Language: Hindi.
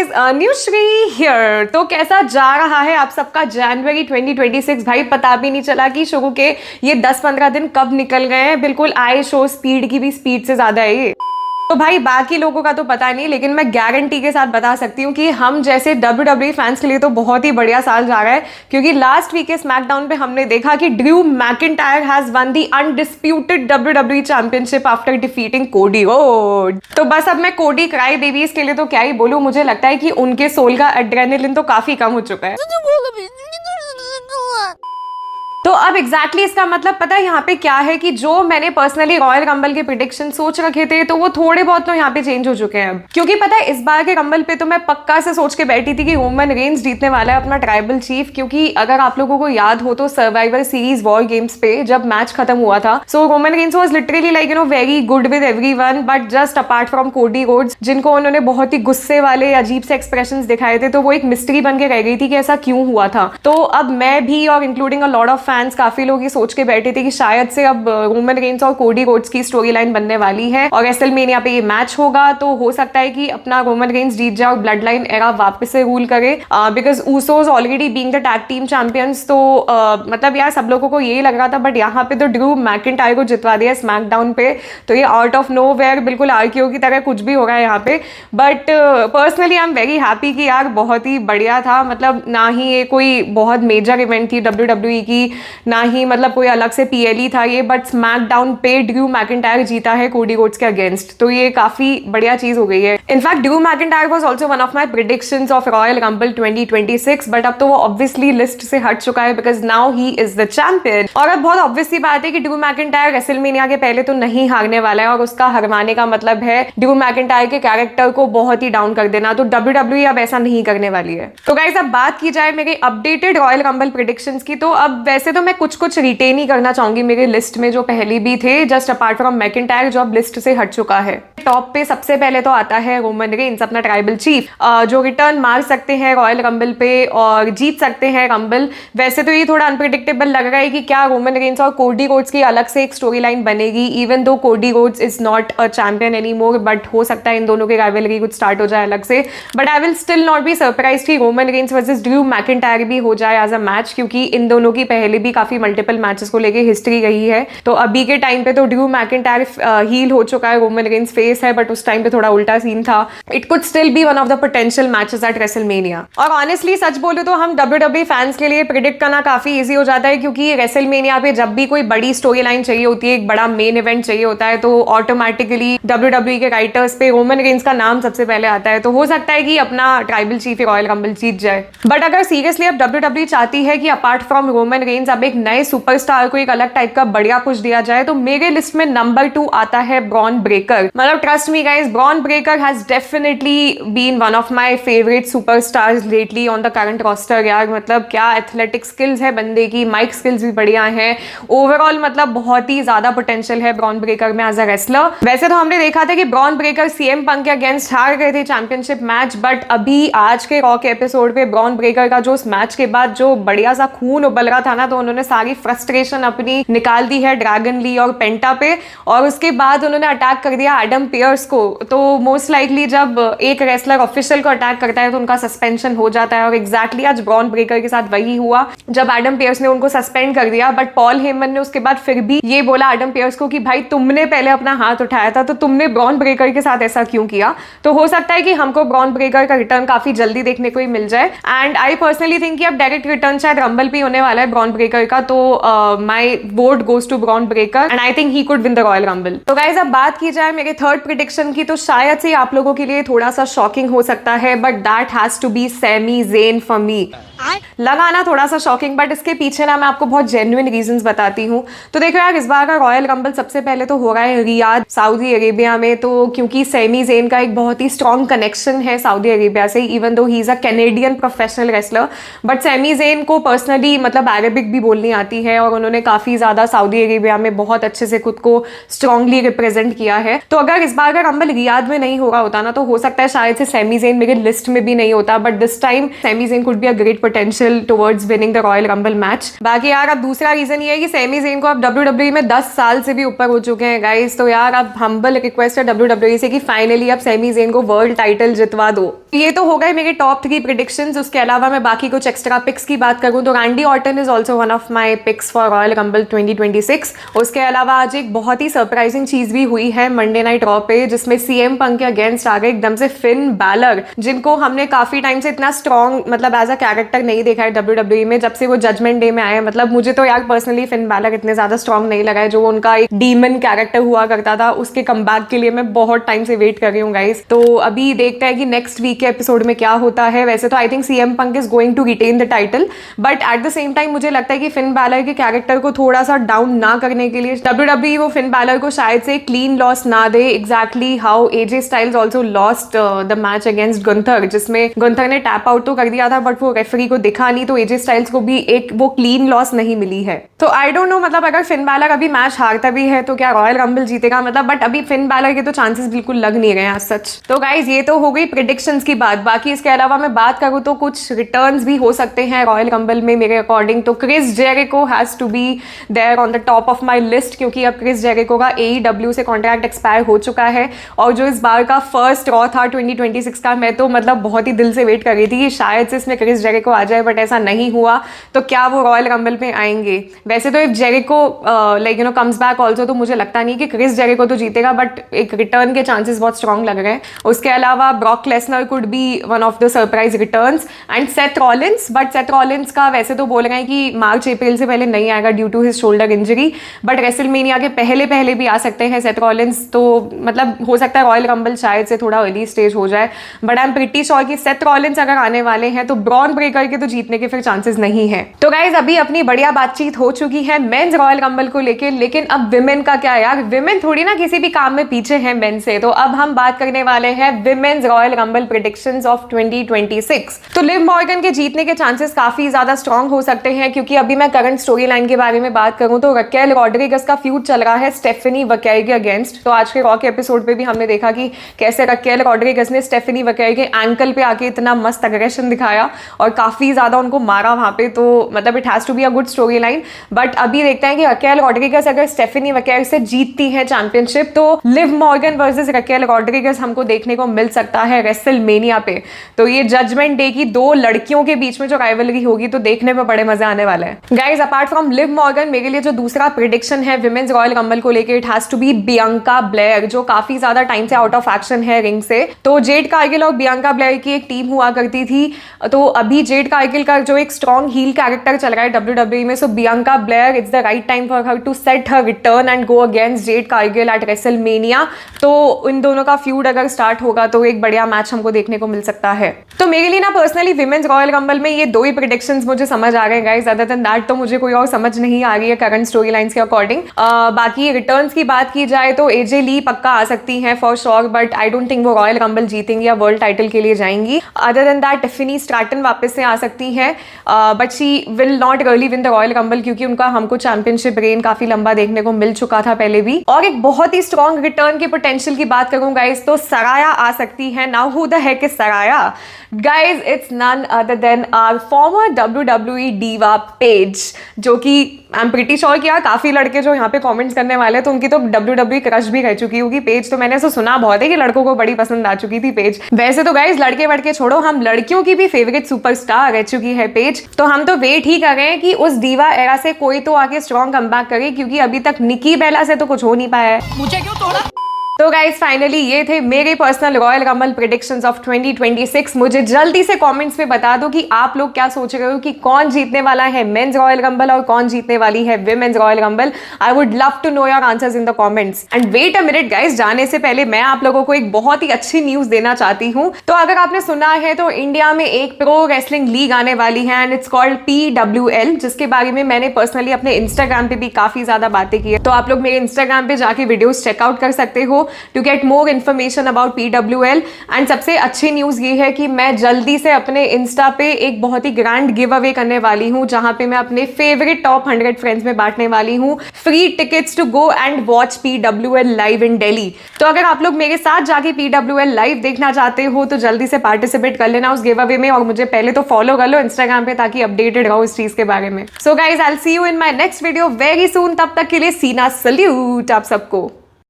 Guys, न्यूश्री here. तो कैसा जा रहा है आप सबका जनवरी 2026? भाई पता भी नहीं चला कि शुरू के ये 10-15 दिन कब निकल गए हैं। बिल्कुल आई शो स्पीड की भी स्पीड से ज्यादा है ये। तो भाई बाकी लोगों का तो पता नहीं, लेकिन मैं गारंटी के साथ बता सकती हूँ कि हम जैसे WWE फैंस के लिए तो बहुत ही बढ़िया साल जा रहा है, क्योंकि लास्ट वीक के स्मैकडाउन पे हमने देखा कि Drew McIntyre has one the undisputed WWE championship after defeating कोडी रोड। तो बस अब मैं कोडी क्राई बेबीज के लिए तो क्या ही बोलूं, मुझे लगता है कि उनके सोल का एड्रेनालिन तो काफी कम हो चुका है। तो अब एग्जैक्टली इसका मतलब पता है यहाँ पे क्या है कि जो मैंने पर्सनली रॉयल रंबल के प्रिडिक्शन सोच रखे थे, तो वो थोड़े बहुत तो यहाँ पे चेंज हो चुके हैं अब। क्योंकि पता है इस बार के रंबल पे तो मैं पक्का से सोच के बैठी थी कि रोमन रेंज जीतने वाला है अपना ट्राइबल चीफ। क्योंकि अगर आप लोगों को याद हो तो सर्वाइवर सीरीज वॉर गेम्स पे जब मैच खत्म हुआ था, so Roman Reigns was literally like very good with everyone, but just apart from Cody Rhodes, जिनको उन्होंने बहुत ही गुस्से वाले अजीब से एक्सप्रेशंस दिखाए थे, तो वो एक मिस्ट्री बन के रह गई थी कि ऐसा क्यों हुआ था। तो अब मैं भी और including a lot of fans काफी लोग ये सोच के बैठे थे कि शायद से अब रोमन रेंज और कोडी रोड्स की स्टोरी लाइन बनने वाली है और रेसलमेनिया पे ये मैच होगा, तो हो सकता है कि अपना रोमन रेंज जीत जाए और ब्लड लाइन एरा वापस से रूल करे, because Usos already being the tag team champions. तो मतलब यार सब लोगों को यही लग रहा था, बट यहाँ पे तो ड्रू मैकिंटायर को जितवा दिया स्मैकडाउन पे, तो ये आउट ऑफ नोवेयर बिल्कुल आरक्यू की तरह कुछ भी हो रहा है यहाँ पे। But personally I am very happy कि यार बहुत ही बढ़िया था। मतलब ना ही ये कोई बहुत मेजर इवेंट थी WWE की, ना ही मतलब कोई अलग से PLE था ये, बट स्मैकडाउन पे ड्रू मैकिंटायर जीता है कोडी रोड्स के अगेंस्ट, तो ये काफी बढ़िया चीज हो गई है। In fact Drew McIntyre was also one of my predictions of royal Rumble 2026, but अब तो वो ऑब्वियसली लिस्ट से हट चुका है because now he is the champion. और अब बहुत ऑब्वियस सी बात है कि ड्रू मैकिंटायर रेसलमेनिया के पहले तो नहीं हारने वाला है, और उसका हरवाने का मतलब है ड्रू मैकिंटायर के कैरेक्टर को बहुत ही डाउन कर देना। तो WWE अब ऐसा नहीं करने वाली है। तो गाइस अब बात की जाए मेरे अपडेटेड रॉयल रंबल प्रेडिक्शंस की, तो अब वैसे तो मैं कुछ रिटेन ही करना चाहूंगी मेरे लिस्ट में जो पहले भी थे, जस्ट अपार्ट फ्रॉम मैकिंटायर जो अब लिस्ट से हट चुका है। टॉप पे सबसे पहले तो आता है रोमन रेंज, अपना ट्राइबल चीफ, जो रिटर्न मार सकते हैं रॉयल रंबल पे और जीत सकते हैं रंबल। वैसे तो ये थोड़ा अनप्रिडिक्टेबल लग रहा है कि क्या रोमन रेंज और कोडी रोड्स की अलग से एक स्टोरी लाइन बनेगी, even though Cody Rhodes is not a champion any more, but हो सकता है इन दोनों की राइवलरी कुछ स्टार्ट हो जाए अलग से। But I will still not be surprise कि Roman Reigns versus Drew McIntyre भी हो जाए एज अ मैच, क्योंकि इन दोनों की पहले भी काफी मल्टीपल मैचेस को लेके हिस्ट्री रही है। तो अभी के टाइम पे तो ड्रू मैकिंटायर हील हो चुका है, रोमन रेंज फेस है, बट उस टाइम पे थोड़ा उल्टा सीन था। It could still be one of the potential matches eight WrestleMania. और ऑनेस्टली सच बोलूं तो हम WWE फैंस के लिए प्रेडिक्ट करना काफी इजी हो जाता है, क्योंकि रेसलमेनिया पे जब भी कोई बड़ी स्टोरी लाइन चाहिए होती है, एक बड़ा मेन इवेंट चाहिए होता है, तो ऑटोमेटिकली WWE के राइटर्स पे रोमन रेंज का नाम सबसे पहले आता है। तो हो सकता है कि अपना ट्राइबल चीफ रॉयल रंबल जीत जाए। बट अगर सीरियसली अब WWE चाहती है कि अपार्ट फ्रॉम रोमन रेंज अब एक नए सुपरस्टार को एक अलग टाइप का बढ़िया पुश दिया जाए, तो मेरे लिस्ट में नंबर 2 आता है ब्रॉन ब्रेकर। मतलब trust me guys, Bron Breakker has definitely been one of my favourite superstars lately on the current roster. यार मतलब क्या एथलेटिक स्किल्स है बंदे की, माइक स्किल्स भी बढ़िया हैं, ओवरऑल मतलब बहुत ही ज्यादा पोटेंशियल है ब्रॉन ब्रेकर में एज अ रेसलर। वैसे तो हमने देखा था कि ब्रॉन ब्रेकर CM पंक के अगेंस्ट हार गए थे चैंपियनशिप मैच, बट अभी आज के रॉ के एपिसोड पे ब्रॉन ब्रेकर का जो उस मैच के बाद जो बढ़िया सा खून उबल रहा था ना, तो उन्होंने सारी फ्रस्ट्रेशन अपनी निकाल दी है ड्रैगन ली और पेंटा पे, और उसके बाद उन्होंने अटैक कर दिया एडम पियर्स को। तो मोस्ट लाइकली जब एक रेसलर ऑफिशियल को अटैक करता है तो उनका सस्पेंशन हो जाता है, और एग्जैक्टली आज ब्रॉन ब्रेकर के साथ वही हुआ जब एडम पियर्स ने उनको सस्पेंड कर दिया। बट पॉल हेमन ने उसके बाद फिर भी ये बोला एडम पियर्स को कि भाई तुमने पहले अपना हाथ उठाया था, तो तुमने ब्रॉन ब्रेकर के साथ ऐसा क्यों किया। तो हो सकता है कि हमको ब्रॉन ब्रेकर का रिटर्न काफी जल्दी देखने को ही मिल जाए, एंड आई पर्सनली थिंक कि अब डायरेक्ट रिटर्न शायद रंबल भी होने वाला है ब्रॉन ब्रेकर का। तो my vote goes to Bron Breakker and I think he could win the Royal Rumble. तो गाइस अब बात की जाए मेरे थर्ड प्रेडिक्शन की, तो शायद से आप लोगों के लिए थोड़ा सा शॉकिंग हो सकता है, but that has to be Sami Zayn for me. लगाना थोड़ा सा शॉकिंग, बट इसके पीछे ना मैं आपको बहुत जेन्युइन रीजंस बताती हूँ। तो देखो यार, इस बार का रॉयल रंबल सबसे पहले तो हो रहा है रियाद सऊदी अरेबिया में, तो क्योंकि सैमी ज़ेन का एक बहुत ही स्ट्रॉन्ग कनेक्शन है सऊदी अरेबिया से, even though he is a Canadian professional wrestler, but Sami Zayn को पर्सनली मतलब अरेबिक भी बोलनी आती है, और उन्होंने काफी ज्यादा सऊदी अरेबिया में बहुत अच्छे से खुद को स्ट्रांगली रिप्रेजेंट किया है। तो अगर इस बार का रंबल रियाद में नहीं हो रहा होता ना, तो हो सकता है शायद से सैमी ज़ेन मेरे लिस्ट में भी नहीं होता, but this time Sami Zayn could be a great potential towards winning the Royal Rumble match. बाकी यार अब दूसरा रीजन ये है कि सैमी ज़ेन को अब WWE में 10 साल से भी ऊपर हो चुके हैं गाइस। तो यार अब हम्बल रिक्वेस्ट है WWE से कि फाइनली अब सैमी ज़ेन को वर्ल्ड टाइटल जितवा दो। ये तो हो गए मेरे टॉप 3 प्रिडिक्शंस। उसके अलावा मैं बाकी कुछ एक्स्ट्रा पिक्स की बात करूं तो Randy Orton is also one of my picks for Royal Rumble 2026। उसके अलावा आज एक बहुत ही सरप्राइजिंग चीज भी हुई है मंडे नाइट रॉ पे, जिसमें सीएम पंक के अगेंस्ट आ गए एकदम से फिन बैलर, जिनको हमने काफी टाइम से इतना स्ट्रॉन्ग मतलब एज अ कैरेक्टर नहीं देखा है WWE में जब से वो जजमेंट डे में आए। मतलब मुझे तो यार पर्सनली फिन बैलर इतने ज्यादा स्ट्रॉन्ग नहीं लगा है। जो उनका एक डीमन कैरेक्टर हुआ करता था उसके कमबैक के लिए मैं बहुत टाइम से वेट कर रही हूँ गाइस। तो अभी देखते हैं कि नेक्स्ट वीक के एपिसोड में क्या होता है। वैसे तो I think CM Punk is going to retain the title, but at the same time मुझे लगता है कि फिन बैलर के कैरेक्टर को थोड़ा सा डाउन ना करने के लिए WWE वो फिन बैलर को शायद से क्लीन लॉस ना दे, exactly how AJ Styles also lost the match against Gunther, जिसमें गुंथर ने टैप आउट तो कर दिया था बट वो रेफरी को दिखा नहीं, तो एजे स्टाइल्स को भी एक वो क्लीन लॉस नहीं मिली है। तो आई डोंट नो मतलब अगर फिन बैलर अभी मैच हारता भी है तो क्या रॉयल रंबल जीतेगा मतलब, बट अभी फिन बैलर के तो चांसेस बिल्कुल लग नहीं रहे हैं सच। तो गाइज ये तो हो गई प्रिडिक्शंस की बात। बाकी इसके अलावा मैं बात करूं तो कुछ रिटर्न्स भी हो सकते हैं रॉयल रंबल में मेरे अकॉर्डिंग। तो Chris Jericho has to be there on the top of my list, क्योंकि अब क्रिस जेरिको का AEW से कॉन्ट्रैक्ट एक्सपायर हो चुका है और जो इस बार का फर्स्ट रॉ था 2026 का, मैं तो मतलब बहुत ही दिल से वेट कर रही थी कि शायद से इसमें क्रिस जेरिको आ जाए, बट ऐसा नहीं हुआ। तो क्या वो रॉयल रंबल में आएंगे? वैसे तो if Jericho like comes back also तो मुझे लगता नहीं कि क्रिस जेरिको तो जीतेगा, बट एक रिटर्न के चांसेस बहुत स्ट्रॉन्ग लग रहे हैं। उसके अलावा Brock Lesnar could be one of the surprise returns and Seth Rollins, but Seth Rollins का वैसे तो बोल रहे हैं कि मार्च अप्रैल से पहले नहीं आएगा due to his shoulder injury, but WrestleMania के पहले भी आ सकते हैं सेथ रॉलिंस। तो मतलब हो सकता है रॉयल रंबल शायद से थोड़ा अर्ली स्टेज हो जाए, but I am pretty sure कि सेथ रॉलिंस अगर आने वाले हैं तो ब्रॉन ब्रेकर के तो जीतने के फिर चांसेस नहीं है। तो गाइज अभी अपनी बढ़िया बातचीत हो चुकी है मेंस रॉयल रंबल को लेकर, लेकिन अब विमेन का क्या यार? विमेन थोड़ी ना किसी भी काम में पीछे है मेन से। तो अब हम बात करने वाले हैं women's Royal rumble predictions of 2026। तो लिव मॉर्गन के जीतने के चांसेस काफी ज्यादा स्ट्रॉन्ग हो सकते हैं, क्योंकि अभी मैं करंट स्टोरी लाइन के बारे में बात करूं तो रकेल रॉड्रिगस का फ्यूड चल रहा है स्टेफनी वकेयर के अगेंस्ट। तो आज के रॉ के एपिसोड पे भी हमने देखा कि कैसे रकेल रॉड्रिगस ने स्टेफनी वकेयर के एंकल पे आके इतना मस्त अग्रेशन दिखाया और काफी ज्यादा उनको मारा वहां पे। तो मतलब it has to be a good story line. But अभी देखते हैं कि रकेल रॉड्रिगस अगर स्टेफनी वकेयर से जीतती है चैंपियनशिप तो Liv Morgan versus Raquel Rodrigues हमको देखने को मिल सकता है रेसलमेनिया पे। तो ये जजमेंट डे की दो लड़कियों के बीच में जो राइवलरी होगी तो देखने में बड़े मजे आने वाले हैं guys. Apart from Liv Morgan मेरे लिए जो दूसरा प्रेडिक्शन है विमेन्स रॉयल रंबल को लेकर, it has to be Bianca Belair, जो काफी ज्यादा टाइम से आउट ऑफ एक्शन है रिंग से। तो जेड कारगिल और बियांका ब्लेयर की एक टीम हुआ करती थी, तो अभी जेड कारगिल का जो एक स्ट्रॉन्ग हील कैरेक्टर चल रहा है WWE में, so Bianca Belair it's the right time for her to set her return and go against Jade Cargill at WrestleMania. तो इन दोनों का फ्यूड अगर स्टार्ट होगा तो एक बढ़िया मैच हमको देखने को मिल सकता है। तो मेरे लिए ना पर्सनली विमेन्स रॉयल रंबल में ये दो ही प्रेडिक्शंस मुझे समझ आ गए गाइस, अदर देन दैट तो मुझे कोई और समझ नहीं आ रही है करंट स्टोरी लाइंस के अकॉर्डिंग। बाकी रिटर्न्स की बात की जाए तो एजे ली पक्का आ सकती हैं for sure, but I don't think वो रॉयल रंबल जीतेंगी या वर्ल्ड टाइटल के लिए जाएंगी। Other than that Tiffany Stratton वापस से आ सकती है, but she will not really win the Royal rumble क्योंकि उनका हमको चैंपियनशिप रेन काफी लंबा देखने को मिल चुका था पहले भी। और एक बहुत ही स्ट्रॉन्ग रिटर्न के पोटेंशियल की बात करूं गाइस तो सराया आ सकती है। Now who the heck is Saraya? Guys it's none other than our former WWE diva Paige, जो कि आई एम प्रीटी श्योर कि यार काफी लड़के जो यहाँ पे कमेंट्स करने वाले तो उनकी तो WWE क्रश भी रह चुकी होगी पेज। तो मैंने ऐसा सुना बहुत है कि लड़कों को बड़ी पसंद आ चुकी थी पेज। वैसे तो गाइज लड़के वड़के छोड़ो, हम लड़कियों की भी फेवरेट सुपरस्टार रह चुकी है पेज। तो हम तो वेट ही कर रहे हैं कि उस डीवा एरा से कोई तो आके स्ट्रॉन्ग कमबैक करे, क्योंकि अभी तक निकी बेला से तो कुछ हो नहीं पाया है। मुझे क्यों तोड़ा? तो गाइज फाइनली ये थे मेरे personal royal rumble predictions of 2026। मुझे जल्दी से कमेंट्स में बता दो कि आप लोग क्या सोच रहे हो कि कौन जीतने वाला है मेंस रॉयल रंबल और कौन जीतने वाली है women's Royal Rumble. I would love to know your answers in the comments. And wait a minute guys, जाने से पहले मैं आप लोगों को एक बहुत ही अच्छी न्यूज देना चाहती हूँ। तो अगर आपने सुना है तो इंडिया में एक प्रो रेसलिंग लीग आने वाली है एंड इट्स कॉल्ड PWL, जिसके बारे में मैंने पर्सनली अपने इंस्टाग्राम पे भी काफी ज्यादा बातें की है। तो आप लोग मेरे इंस्टाग्राम पे जाके वीडियोस चेकआउट कर सकते हो to get more information about PWL। And सबसे अच्छी न्यूज ये है कि मैं जल्दी से अपने इंस्टा पे एक बहुत ही ग्रैंड गिव अवे करने वाली हूँ, जहां पे मैं अपने फेवरेट टॉप 100 फ्रेंड्स में बांटने वाली हूँ free tickets to go and watch PWL live in Delhi. तो अगर आप लोग मेरे साथ जाके PWL लाइव देखना चाहते हो तो जल्दी से पार्टिसिपेट कर लेना उस गिव अवे में, और मुझे पहले तो फॉलो कर लो इंस्टाग्राम पे ताकि अपडेटेड रहो इस चीज के बारे में। So guys I will see you in my next video very soon. तब तक के लिए सीना सल्यूट आप सबको।